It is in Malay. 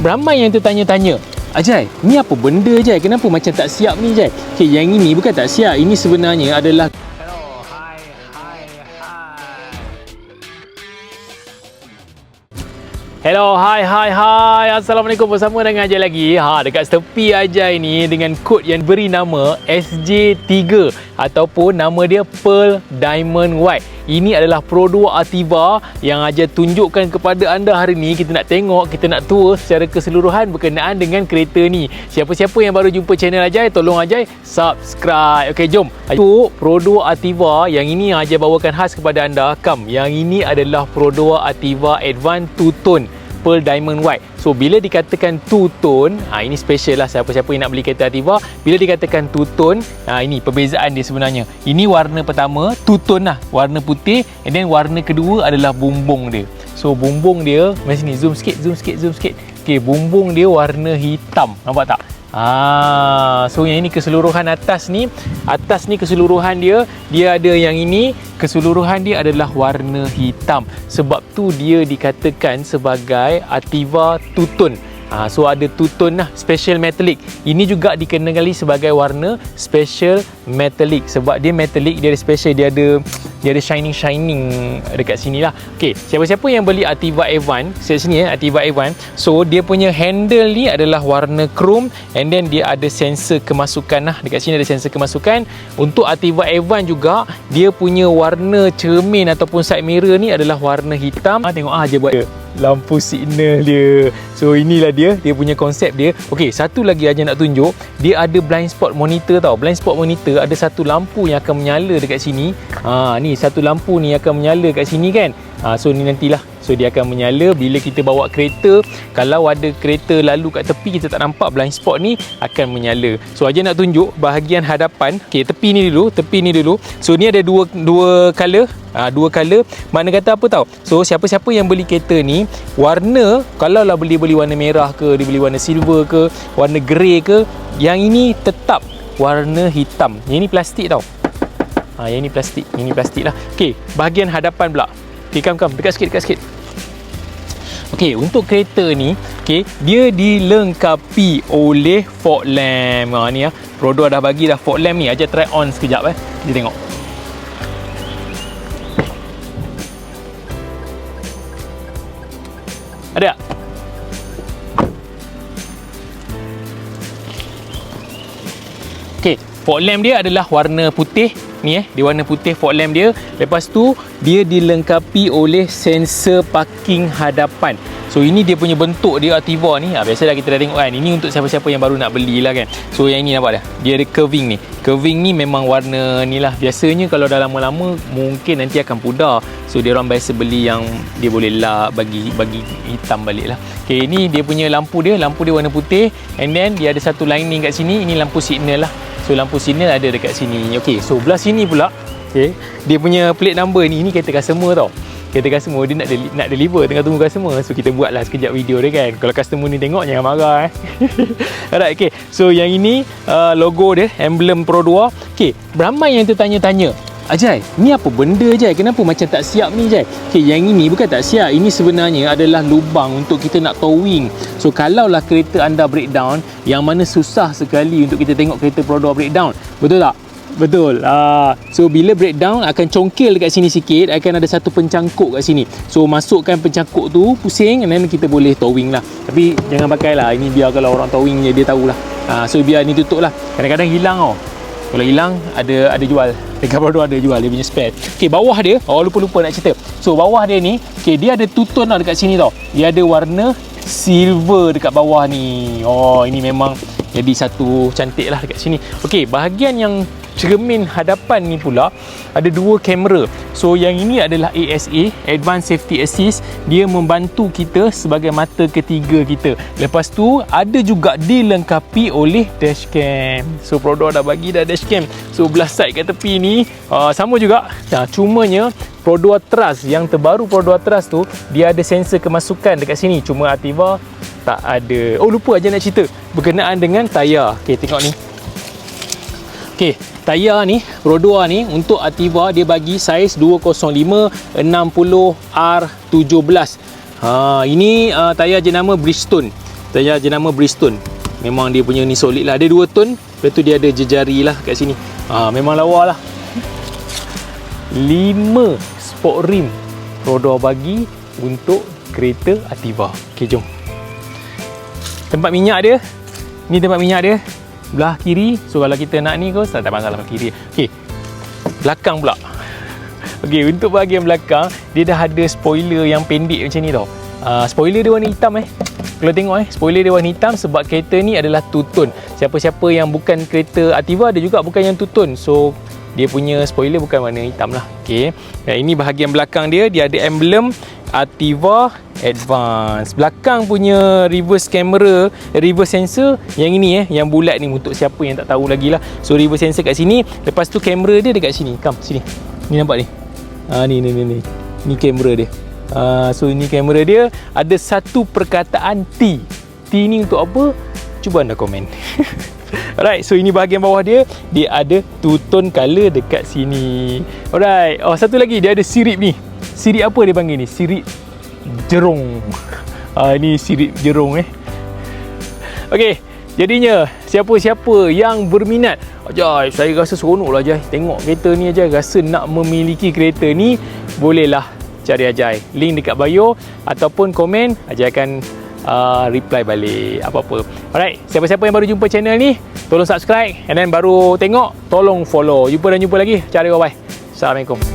ramai yang tertanya-tanya, Ajai, ni apa benda Ajai? Kenapa macam tak siap ni Ajai? Okay, yang ini bukan tak siap. Ini sebenarnya adalah Hello, hai. Assalamualaikum, bersama dengan Ajai lagi. Dekat tepi Ajai ni dengan kod yang beri nama SJ3 ataupun nama dia Pearl Diamond White. Ini adalah Pro 2 Ativa yang Ajai tunjukkan kepada anda hari ni. Kita nak tengok, kita nak tour secara keseluruhan berkenaan dengan kereta ni. Siapa-siapa yang baru jumpa channel Ajai, tolong Ajai subscribe. Okey, jom. Untuk Pro 2 Ativa yang ini Ajai bawakan khas kepada anda. Yang ini adalah Pro 2 Ativa Advance Two Tone Pearl Diamond White. So bila dikatakan two tone, ini special lah siapa-siapa yang nak beli kereta Ativa. Bila dikatakan two tone, ini perbezaan dia sebenarnya. Ini warna pertama two tone lah, warna putih, and then warna kedua adalah bumbung dia. So bumbung dia, mari sini zoom sikit. Okey, bumbung dia warna hitam. Nampak tak? So yang ini keseluruhan atas ni keseluruhan dia ada yang ini, keseluruhan dia adalah warna hitam. Sebab tu dia dikatakan sebagai Ativa Two Tone. So ada two tone lah, special metallic. Ini juga dikenali sebagai warna special metallic sebab dia metallic, dia ada special, dia ada shining dekat sini lah. Okay, siapa-siapa yang beli Ativa Advance, set sini Ativa Advance. So dia punya handle ni adalah warna chrome, and then dia ada sensor kemasukan lah. Dekat sini ada sensor kemasukan. Untuk Ativa Advance juga dia punya warna cermin ataupun side mirror ni adalah warna hitam. Tengok je buat dia lampu signal dia. So inilah dia punya konsep dia. Okey, satu lagi aja nak tunjuk, dia ada blind spot monitor tau. Blind spot monitor ada satu lampu yang akan menyala dekat sini. Ni satu lampu ni akan menyala kat sini kan. So ni nantilah. So dia akan menyala bila kita bawa kereta. Kalau ada kereta lalu kat tepi, kita tak nampak blind spot ni akan menyala. So aja nak tunjuk bahagian hadapan. Okey, tepi ni dulu. So ni ada dua color. Dua color. Makna kata apa tau? So siapa-siapa yang beli kereta ni, warna, kalau lah beli warna merah ke, dia beli warna silver ke, warna grey ke, yang ini tetap warna hitam. Yang ini plastik tau. Yang ini plastik lah. Okey, bahagian hadapan pula. Okey, come dekat sikit. Okey, untuk kereta ni, dia dilengkapi oleh fog lamp. Ni Pro 2 dah bagi dah fog lamp ni. Aja try on sekejap Kita tengok. Ada tak? Okey, fog lamp dia adalah warna putih. Ni dia warna putih fog lamp dia. Lepas tu dia dilengkapi oleh sensor parking hadapan. So ini dia punya bentuk dia Ativa ni. Biasalah kita dah tengok kan. Ini untuk siapa-siapa yang baru nak belilah kan. So yang ini nampak dah. Dia ada curving ni. Curving ni memang warna ni lah. Biasanya kalau dah lama-lama mungkin nanti akan pudar. So dia orang biasa beli yang dia boleh bagi hitam balik lah. Okay, ini dia punya lampu dia warna putih, and then dia ada satu lining kat sini. Ini lampu signal lah. So lampu signal ada dekat sini. Okay, so belah sini pula, dia punya plate number ni kereta customer tau. Kereta customer dia nak deliver, tengah tunggu customer. So kita buatlah sekejap video dia kan. Kalau customer ni tengok jangan marah Alright, okay. So yang ini logo dia, emblem Pro 2. Okay, ramai yang tertanya-tanya, Ajai, ni apa benda Ajai? Kenapa macam tak siap ni Ajai? Okay, yang ini bukan tak siap. Ini sebenarnya adalah lubang untuk kita nak towing. So kalaulah kereta anda breakdown, yang mana susah sekali untuk kita tengok kereta Pro 2 breakdown. Betul tak? Betul. So bila breakdown akan congkil dekat sini sikit, akan ada satu pencangkuk kat sini. So masukkan pencangkuk tu, pusing, and then kita boleh towing lah. Tapi jangan pakai lah. Ini biar kalau orang towing dia tahulah. So biar ni tutup lah. Kadang-kadang hilang tau. Kalau hilang ada jual. Dekat Pro 2 ada jual dia punya spare. Okay, bawah dia, lupa nak cerita. So bawah dia ni, dia ada two tone lah dekat sini tau. Dia ada warna silver dekat bawah ni. Ini memang jadi satu cantik lah dekat sini. Okay, bahagian yang cermin hadapan ni pula ada dua kamera. So yang ini adalah ASA, Advanced Safety Assist. Dia membantu kita sebagai mata ketiga kita. Lepas tu ada juga dilengkapi oleh dashcam. So Pro 2 dah bagi dah dashcam. So belah side kat tepi ni sama juga. Cumanya Pro 2 Trust yang terbaru, Pro 2 Trust tu dia ada sensor kemasukan dekat sini. Cuma Ativa tak ada. Lupa aja nak cerita berkenaan dengan tayar. Okay, tengok ni. Okay, tayar ni Pro 2 ni untuk Ativa dia bagi saiz 205 60 R17. Ini tayar jenama Bridgestone. Saya jenama Bridgestone. Memang dia punya ni solid lah. Dia 2 tone. Lepas tu dia ada jejari lah kat sini. Memang lawa lah. 5 sport rim Prodor bagi untuk kereta Ativa. Okey, jom. Tempat minyak dia. Ni tempat minyak dia. Belah kiri. So kalau kita nak ni kau tak masalah belah kiri. Okey. Belakang pula. Okey, untuk bahagian belakang dia dah ada spoiler yang pendek macam ni tau. Spoiler dia warna hitam Kalau tengok spoiler dia warna hitam sebab kereta ni adalah two tone. Siapa-siapa yang bukan kereta Ativa ada juga bukan yang two tone. So dia punya spoiler bukan warna hitam lah. Okey. Dan ini bahagian belakang dia ada emblem Ativa Advance. Belakang punya reverse camera, reverse sensor yang ini yang bulat ni untuk siapa yang tak tahu lagi lah. So reverse sensor kat sini, lepas tu kamera dia dekat sini. Come sini. Ni nampak ni. Ni. Ni kamera dia. So ini kamera dia ada satu perkataan T. T ni untuk apa? Cuba anda komen. Alright, so ini bahagian bawah dia ada two tone color dekat sini. Alright. Satu lagi dia ada sirip ni. Sirip apa dia panggil ni? Sirip jerung. Ni sirip jerung Okey, jadinya siapa-siapa yang berminat, Ajay, saya rasa seronok lah Ajay tengok kereta ni Ajay, rasa nak memiliki kereta ni, bolehlah cari Ajay. Link dekat bio ataupun komen, Ajay akan reply balik apa-apa. Alright, siapa-siapa yang baru jumpa channel ni, tolong subscribe, and then baru tengok, tolong follow. Jumpa lagi. Cari bye-bye. Assalamualaikum.